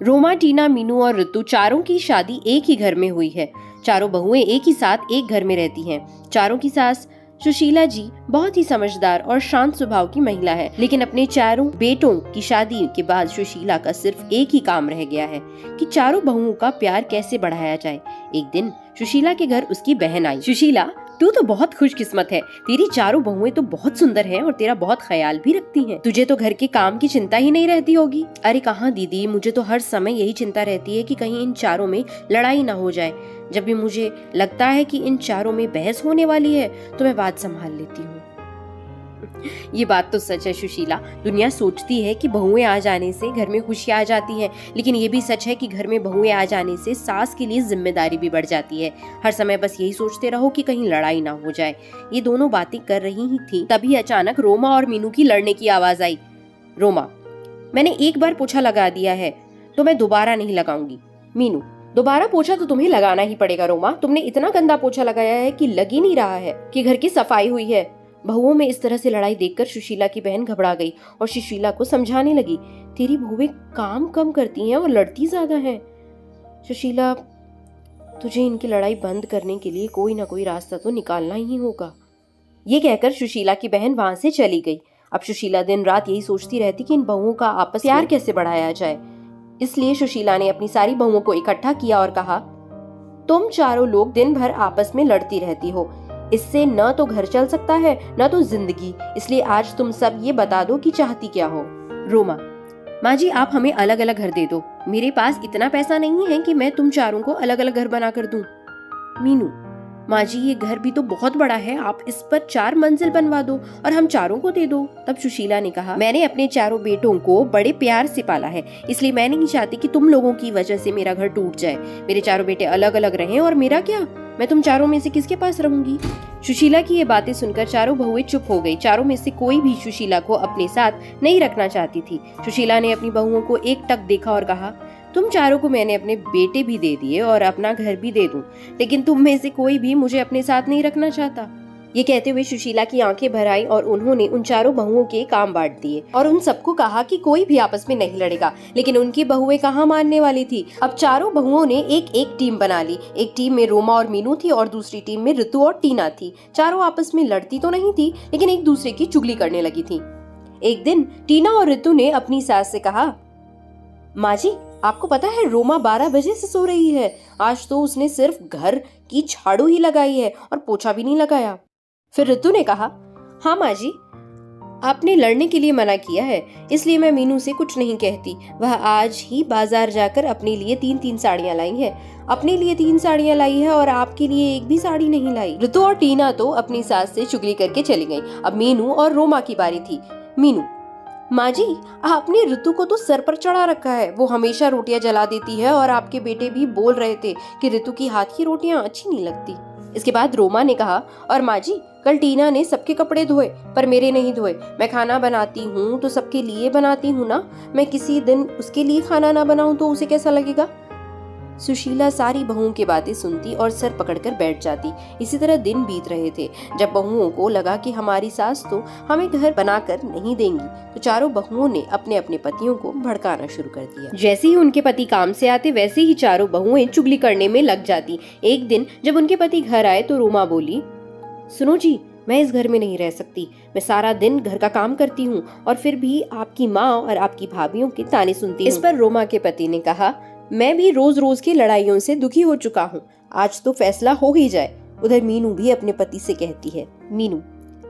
रोमा, टीना, मीनू और ऋतु चारों की शादी एक ही घर में हुई है। चारों बहुएं एक ही साथ एक घर में रहती हैं। चारों की सास सुशीला जी बहुत ही समझदार और शांत स्वभाव की महिला है, लेकिन अपने चारों बेटों की शादी के बाद सुशीला का सिर्फ एक ही काम रह गया है कि चारों बहुओं का प्यार कैसे बढ़ाया जाए। एक दिन सुशीला के घर उसकी बहन आई। सुशीला, तू तो बहुत खुशकिस्मत है। तेरी चारों बहुएं तो बहुत सुंदर हैं और तेरा बहुत ख्याल भी रखती हैं। तुझे तो घर के काम की चिंता ही नहीं रहती होगी। अरे कहाँ दीदी, मुझे तो हर समय यही चिंता रहती है कि कहीं इन चारों में लड़ाई ना हो जाए। जब भी मुझे लगता है कि इन चारों में बहस होने वाली है तो मैं बात संभाल लेती हूँ। ये बात तो सच है सुशीला। दुनिया सोचती है कि बहुएं आ जाने से घर में खुशियां आ जाती हैं, लेकिन ये भी सच है कि घर में बहुएं आ जाने से सास के लिए जिम्मेदारी भी बढ़ जाती है। हर समय बस यही सोचते रहो कि कहीं लड़ाई ना हो जाए। ये दोनों बातें कर रही ही थी, तभी अचानक रोमा और मीनू की लड़ने की आवाज आई। रोमा, मैंने एक बार पोछा लगा दिया है तो मैं दोबारा नहीं लगाऊंगी। मीनू, दोबारा पोछा तो तुम्हें लगाना ही पड़ेगा रोमा। तुमने इतना गंदा पोछा लगाया है कि लग ही नहीं रहा है कि घर की सफाई हुई है। बहुओं में इस तरह से लड़ाई देखकर सुशीला की बहन घबरा गई और सुशीला को समझाने लगी, तेरी बहुएं काम कम करती हैं और लड़ती ज्यादा हैं। सुशीला, तुझे इनकी लड़ाई बंद करने के लिए कोई ना कोई रास्ता तो निकालना ही होगा। ये कहकर सुशीला की बहन वहां से चली गई। अब सुशीला दिन रात यही सोचती रहती कि इन बहुओं का आपस प्यार कैसे बढ़ाया जाए। इसलिए सुशीला ने अपनी सारी बहुओं को इकट्ठा किया और कहा, तुम चारों लोग दिन भर आपस में लड़ती रहती हो। इससे न तो घर चल सकता है न तो जिंदगी। इसलिए आज तुम सब ये बता दो कि चाहती क्या हो। रोमा, माँ जी, आप हमें अलग अलग घर दे दो। मेरे पास इतना पैसा नहीं है कि मैं तुम चारों को अलग अलग घर बना कर दूं। मीनू, माँ जी, ये घर भी तो बहुत बड़ा है, आप इस पर 4 मंजिल बनवा दो और हम चारों को दे दो। तब सुशीला ने कहा, मैंने अपने चारों बेटों को बड़े प्यार से पाला है, इसलिए मैं नहीं चाहती कि तुम लोगों की वजह से मेरा घर टूट जाए। मेरे चारों बेटे अलग अलग रहें और मेरा क्या, मैं तुम चारों में से किसके पास रहूंगी। सुशीला की ये बातें सुनकर चारों बहुएं चुप हो गई। चारों में से कोई भी सुशीला को अपने साथ नहीं रखना चाहती थी। सुशीला ने अपनी बहुओं को एक टक देखा और कहा, तुम चारों को मैंने अपने बेटे भी दे दिए और अपना घर भी दे दूं, लेकिन तुम में से कोई भी मुझे अपने साथ नहीं रखना चाहता। ये कहते हुए सुशीला की आंखें भर आई और उन्होंने उन चारों बहुओं के काम बांट दिए और उन सबको कहा कि कोई भी आपस में नहीं लड़ेगा। लेकिन उनकी बहुएं कहाँ मानने वाली थी। अब चारों बहुओं ने एक एक टीम बना ली। एक टीम में रोमा और मीनू थी और दूसरी टीम में ऋतु और टीना थी। चारों आपस में लड़ती तो नहीं थी, लेकिन एक दूसरे की चुगली करने लगी थी। एक दिन टीना और ऋतु ने अपनी सास से कहा, माँ जी, आपको पता है रोमा 12 बजे से सो रही है। आज तो उसने सिर्फ घर की झाड़ू ही लगाई है और पोछा भी नहीं लगाया। फिर ऋतु ने कहा, हाँ माँ जी, आपने लड़ने के लिए मना किया है, इसलिए मैं मीनू से कुछ नहीं कहती। वह आज ही बाजार जाकर अपने लिए 3-3 साड़ियाँ लाई है। अपने लिए 3 साड़ियाँ लाई है और आपके लिए एक भी साड़ी नहीं लाई। ऋतु और टीना तो अपनी सास से चुगली करके चली गई। अब मीनू और रोमा की बारी थी। मीनू, माँ जी, आपने ऋतु को तो सर पर चढ़ा रखा है। वो हमेशा रोटियां जला देती है और आपके बेटे भी बोल रहे थे कि ऋतु की हाथ की रोटियां अच्छी नहीं लगती। इसके बाद रोमा ने कहा, और माँ जी, कल टीना ने सबके कपड़े धोए पर मेरे नहीं धोए। मैं खाना बनाती हूँ तो सबके लिए बनाती हूँ ना। मैं किसी दिन उसके लिए खाना ना बनाऊं तो उसे कैसा लगेगा। सुशीला सारी बहुओं की बातें सुनती और सर पकड़कर बैठ जाती। इसी तरह दिन बीत रहे थे। जब बहुओं को लगा कि हमारी सास तो हमें घर बनाकर नहीं देंगी, तो चारों बहुओं ने अपने अपने पतियों को भड़काना शुरू कर दिया। जैसे ही उनके पति काम से आते, वैसे ही चारों बहुएं चुगली करने में लग जाती। एक दिन जब उनके पति घर आए तो रोमा बोली, सुनो जी, मैं इस घर में नहीं रह सकती। मैं सारा दिन घर का काम करती हूँ और फिर भी आपकी माँ और आपकी भाभीयों के ताने सुनती हूँ। इस पर रोमा के पति ने कहा, मैं भी रोज रोज की लड़ाइयों से दुखी हो चुका हूँ। आज तो फैसला हो ही जाए। उधर मीनू भी अपने पति से कहती है, मीनू,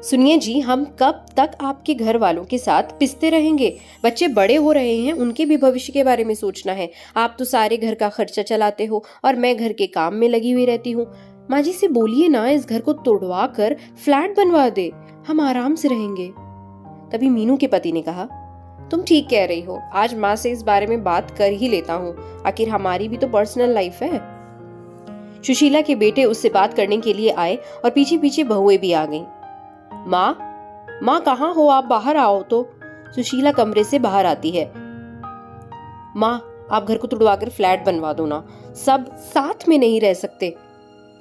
सुनिए जी, हम कब तक आपके घर वालों के साथ पिसते रहेंगे। बच्चे बड़े हो रहे हैं, उनके भी भविष्य के बारे में सोचना है। आप तो सारे घर का खर्चा चलाते हो और मैं घर के काम में लगी हुई रहती हूँ। माँ जी से बोलिए ना, इस घर को तोड़वा कर फ्लैट बनवा दे, हम आराम से रहेंगे। तभी मीनू के पति ने कहा, तुम ठीक कह रही हो, आज माँ से इस बारे में बात कर ही लेता हूँ। आखिर हमारी भी तो पर्सनल लाइफ है। सुशीला के बेटे उससे बात करने के लिए आए और पीछे पीछे बहुएं भी आ गईं। माँ कहाँ हो आप, बाहर आओ तो। सुशीला कमरे से बाहर आती है। माँ, आप घर को तुड़वाकर फ्लैट बनवा दो ना, सब साथ में नहीं रह सकते।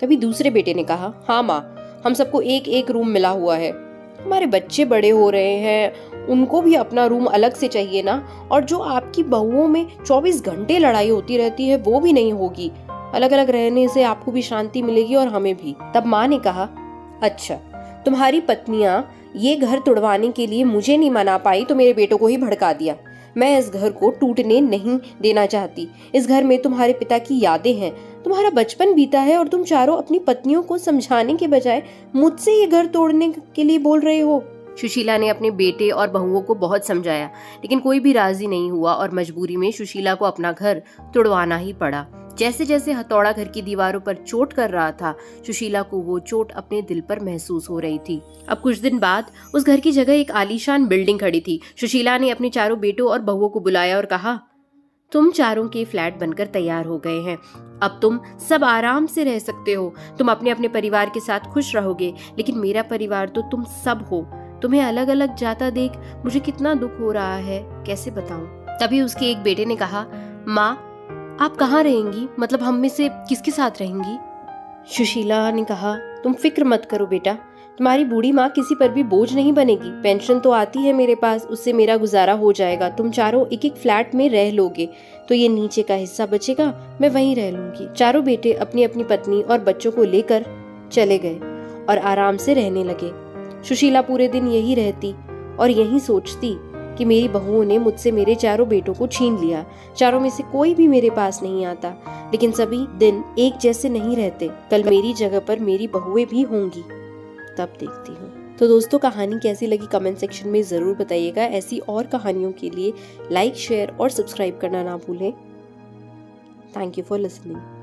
तभी दूसरे बेटे ने कहा, हाँ माँ, हम सबको एक एक रूम मिला हुआ है। हमारे बच्चे बड़े हो रहे हैं, उनको भी अपना रूम अलग से चाहिए ना। और जो आपकी बहुओं में 24 घंटे लड़ाई होती रहती है वो भी नहीं होगी। अलग अलग रहने से आपको भी शांति मिलेगी और हमें भी। तब माँ ने कहा, अच्छा तुम्हारी पत्नियां ये घर तुड़वाने के लिए मुझे नहीं मना पाई तो मेरे बेटों को ही भड़का दिया। मैं इस घर को टूटने नहीं देना चाहती। इस घर में तुम्हारे पिता की यादें हैं, तुम्हारा बचपन बीता है और तुम चारों अपनी पत्नियों को समझाने के बजाय मुझसे ये घर तोड़ने के लिए बोल रहे हो। सुशीला ने अपने बेटे और बहुओं को बहुत समझाया, लेकिन कोई भी राजी नहीं हुआ और मजबूरी में सुशीला को अपना घर तुड़वाना ही पड़ा। जैसे जैसे हथौड़ा घर की दीवारों पर चोट कर रहा था, सुशीला को वो चोट अपने दिल पर महसूस हो रही थी। अब कुछ दिन बाद उस घर की जगह एक आलीशान बिल्डिंग खड़ी थी। सुशीला ने अपने चारों बेटों और बहुओं को बुलाया और कहा, तुम चारों के फ्लैट बनकर तैयार हो गए हैं। अब तुम सब आराम से रह सकते हो। तुम अपने अपने परिवार के साथ खुश रहोगे, लेकिन मेरा परिवार तो तुम सब हो। तुम्हें अलग अलग जाता देख मुझे कितना दुख हो रहा है, कैसे बताऊं। तभी उसके एक बेटे ने कहा, माँ आप कहाँ रहेंगी, मतलब हम में से किसके साथ रहेंगी। सुशीला ने कहा, तुम फिक्र मत करो बेटा, तुम्हारी बूढ़ी माँ किसी पर भी बोझ नहीं बनेगी। पेंशन तो आती है मेरे पास, उससे मेरा गुजारा हो जाएगा। तुम चारों एक एक फ्लैट में रह लोगे तो ये नीचे का हिस्सा बचेगा, मैं वहीं रह लूंगी। चारों बेटे अपनी अपनी पत्नी और बच्चों को लेकर चले गए और आराम से रहने लगे। सुशीला पूरे दिन यही रहती और यही सोचती कि मेरी बहुओं ने मुझसे मेरे चारों बेटों को छीन लिया। चारों में से कोई भी मेरे पास नहीं आता, लेकिन सभी दिन एक जैसे नहीं रहते। कल मेरी जगह पर मेरी बहुएं भी होंगी, तब देखती हूँ। तो दोस्तों, कहानी कैसी लगी कमेंट सेक्शन में जरूर बताइएगा। ऐसी और कहानियों के लिए लाइक, शेयर और सब्सक्राइब करना ना भूलें। Thank you for listening.